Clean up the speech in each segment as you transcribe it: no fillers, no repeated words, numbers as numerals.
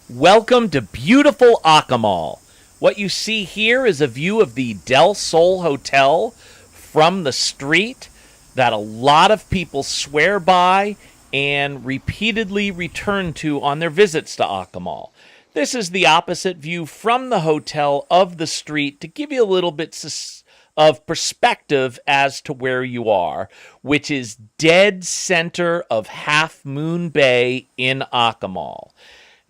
Welcome to beautiful Akumal. What you see here is a view of the Del Sol Hotel from the street that a lot of people swear by and repeatedly return to on their visits to Akumal. This is the opposite view from the hotel of the street to give you a little bit of perspective as to where you are, which is dead center of Half Moon Bay in Akumal.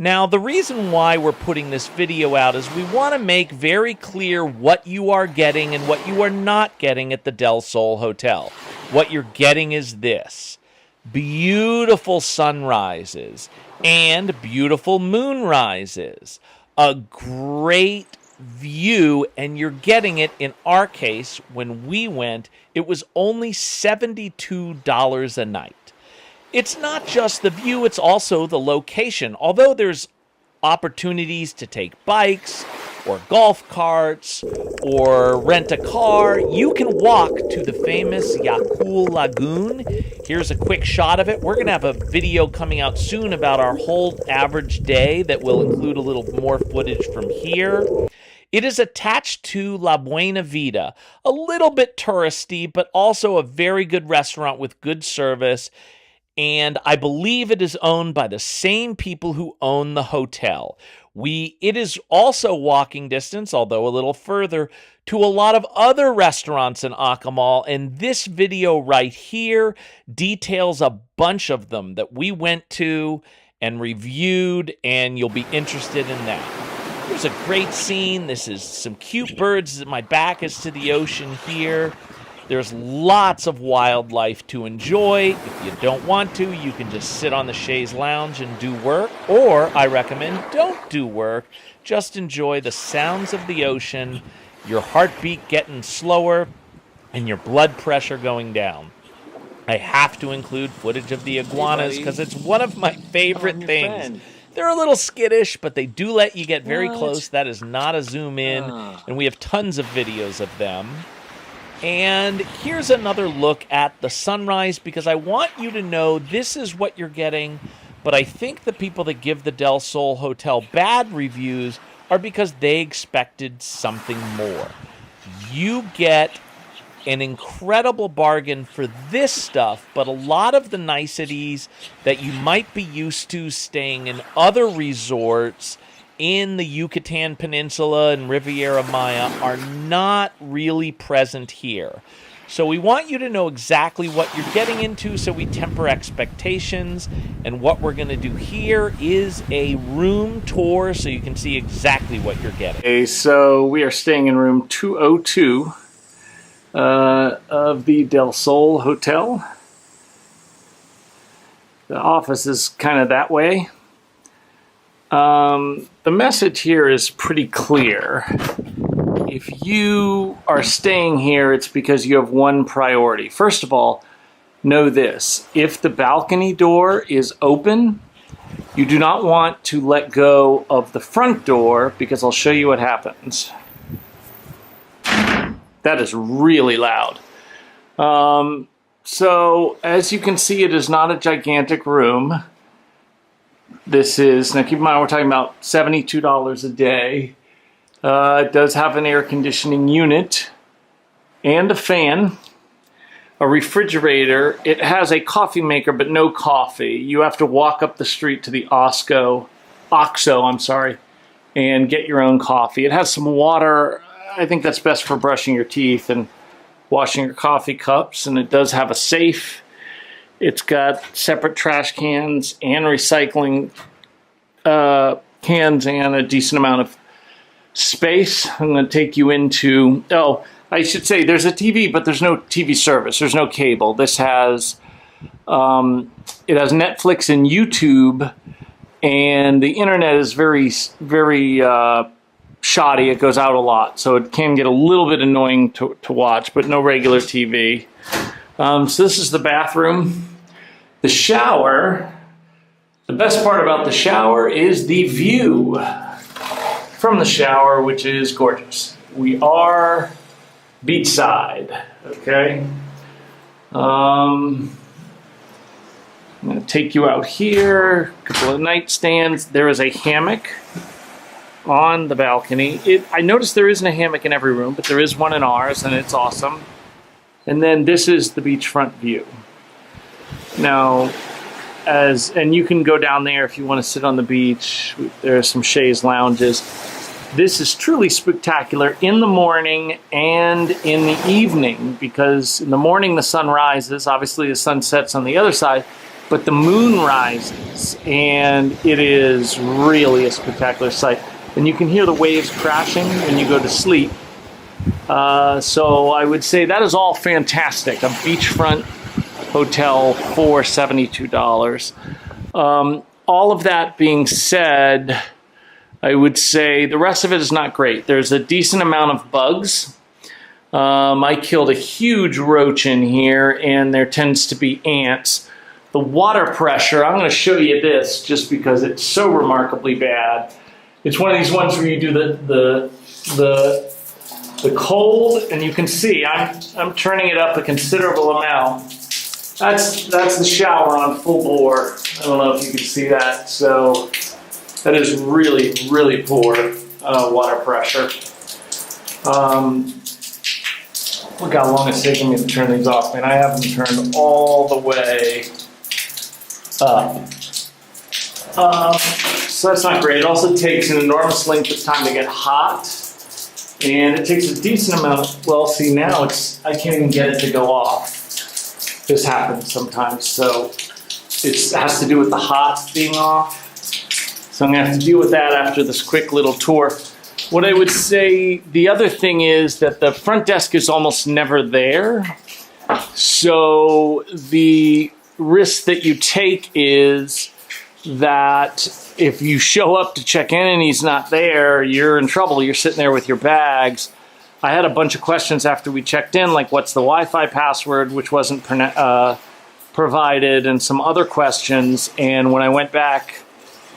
Now, the reason why we're putting this video out is we want to make very clear what you are getting and what you are not getting at the Del Sol Hotel. What you're getting is this: beautiful sunrises and beautiful moonrises. A great view, and you're getting it, in our case, when we went, it was only $72 a night. It's not just the view, it's also the location. Although there's opportunities to take bikes or golf carts or rent a car, you can walk to the famous Yakul Lagoon. Here's a quick shot of it. We're going to have a video coming out soon about our whole average day that will include a little more footage from here. It is attached to La Buena Vida, a little bit touristy, but also a very good restaurant with good service. And I believe it is owned by the same people who own the hotel. It is also walking distance, although a little further, to a lot of other restaurants in Akumal, and this video right here details a bunch of them that we went to and reviewed, and you'll be interested in that. Here's a great scene. This is some cute birds. My back is to the ocean here. There's lots of wildlife to enjoy. If you don't want to, you can just sit on the chaise lounge and do work. Or, I recommend, don't do work. Just enjoy the sounds of the ocean, your heartbeat getting slower, and your blood pressure going down. I have to include footage of the iguanas because it's one of my favorite things. Friend. They're a little skittish, but they do let you get very close. That is not a zoom in, and we have tons of videos of them. And here's another look at the sunrise, because I want you to know this is what you're getting, but I think the people that give the Del Sol Hotel bad reviews are because they expected something more. You get an incredible bargain for this stuff, but a lot of the niceties that you might be used to staying in other resorts in the Yucatan Peninsula and Riviera Maya are not really present here. So we want you to know exactly what you're getting into so we temper expectations. And what we're going to do here is a room tour so you can see exactly what you're getting. Okay, so we are staying in room 202 of the Del Sol Hotel. The office is kind of that way. The message here is pretty clear. If you are staying here, it's because you have one priority. First of all, know this: if the balcony door is open, you do not want to let go of the front door, because I'll show you what happens. That is really loud. So as you can see, it is not a gigantic room. This is, now keep in mind, we're talking about $72 a day. It does have an air conditioning unit and a fan, a refrigerator. It has a coffee maker, but no coffee. You have to walk up the street to the OXO, and get your own coffee. It has some water. I think that's best for brushing your teeth and washing your coffee cups, and it does have a safe. It's got separate trash cans and recycling cans and a decent amount of space. I'm going to take you into, I should say there's a TV, but there's no TV service. There's no cable. This has, it has Netflix and YouTube, and the internet is very, very shoddy. It goes out a lot, so it can get a little bit annoying to watch, but no regular TV. So this is the bathroom. The shower, the best part about the shower is the view from the shower, which is gorgeous. We are beachside, okay? I'm going to take you out here, a couple of nightstands. There is a hammock on the balcony. I noticed there isn't a hammock in every room, but there is one in ours, and it's awesome. And then this is the beachfront view. Now, and you can go down there if you want to sit on the beach. There are some chaise lounges. This is truly spectacular in the morning and in the evening, because in the morning the sun rises, obviously the sun sets on the other side, but the moon rises, and it is really a spectacular sight. And you can hear the waves crashing when you go to sleep. So I would say that is all fantastic. A beachfront hotel for $72. All of that being said, I would say the rest of it is not great. There's a decent amount of bugs. I killed a huge roach in here, and there tends to be ants. The water pressure, I'm going to show you this just because it's so remarkably bad. It's one of these ones where you do the cold, and you can see I'm turning it up a considerable amount. That's the shower on full bore. I don't know if you can see that. So that is really, really poor water pressure. Look how long it's taking me to turn these off, man. I have them turned all the way up. So that's not great. It also takes an enormous length of time to get hot. And it takes a decent amount. Well, see, now I can't even get it to go off. This happens sometimes. So it has to do with the hot being off. So I'm going to have to deal with that after this quick little tour. What I would say, the other thing is that the front desk is almost never there. So the risk that you take is that if you show up to check in and he's not there, you're in trouble. You're sitting there with your bags. I had a bunch of questions after we checked in, like what's the Wi-Fi password, which wasn't provided, and some other questions. And when I went back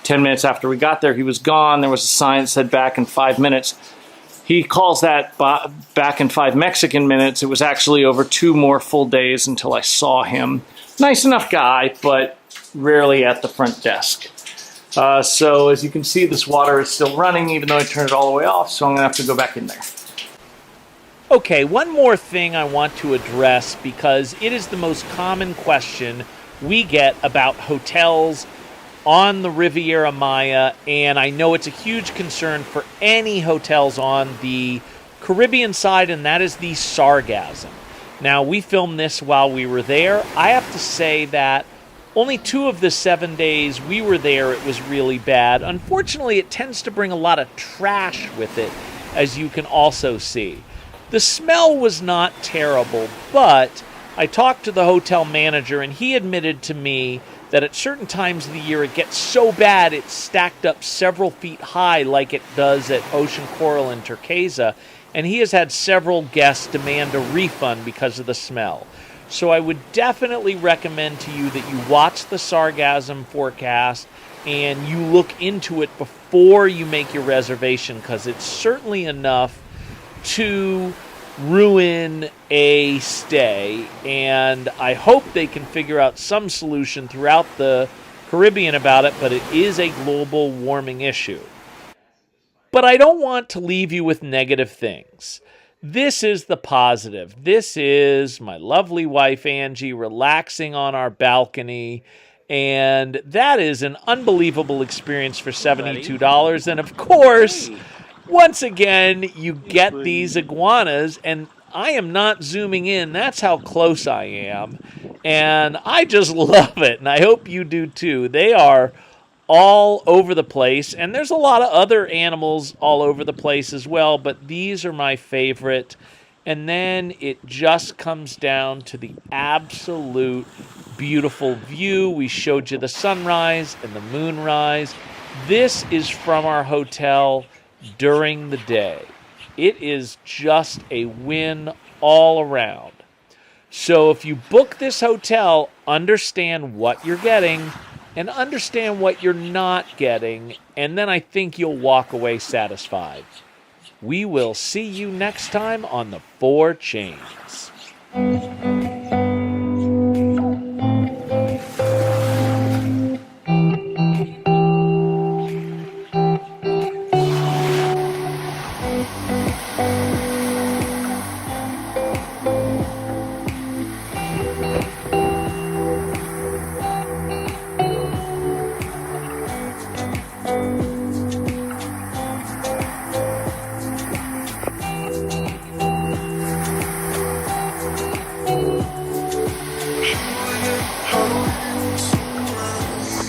10 minutes after we got there, he was gone. There was a sign that said back in 5 minutes. He calls that back in 5 Mexican minutes. It was actually over 2 more full days until I saw him. Nice enough guy, but rarely at the front desk. So as you can see, this water is still running, even though I turned it all the way off, so I'm going to have to go back in there. Okay, one more thing I want to address, because it is the most common question we get about hotels on the Riviera Maya, and I know it's a huge concern for any hotels on the Caribbean side, and that is the Sargassum. Now, we filmed this while we were there. I have to say that only 2 of the 7 days we were there, it was really bad. Unfortunately, it tends to bring a lot of trash with it, as you can also see. The smell was not terrible, but I talked to the hotel manager, and he admitted to me that at certain times of the year it gets so bad it's stacked up several feet high like it does at Ocean Coral and Turquesa, and he has had several guests demand a refund because of the smell. So I would definitely recommend to you that you watch the Sargassum forecast and you look into it before you make your reservation, because it's certainly enough to ruin a stay, and I hope they can figure out some solution throughout the Caribbean about it, but it is a global warming issue. But I don't want to leave you with negative things. This is the positive. This is my lovely wife, Angie, relaxing on our balcony, and that is an unbelievable experience for $72. And of course, once again, you get these iguanas, and I am not zooming in. That's how close I am. And I just love it, and I hope you do too. They are all over the place, and there's a lot of other animals all over the place as well, but these are my favorite. And then it just comes down to the absolute beautiful view. We showed you the sunrise and the moonrise. This is from our hotel during the day. It is just a win all around. So if you book this hotel, understand what you're getting and understand what you're not getting, and then I think you'll walk away satisfied. We will see you next time on the 4 Chains.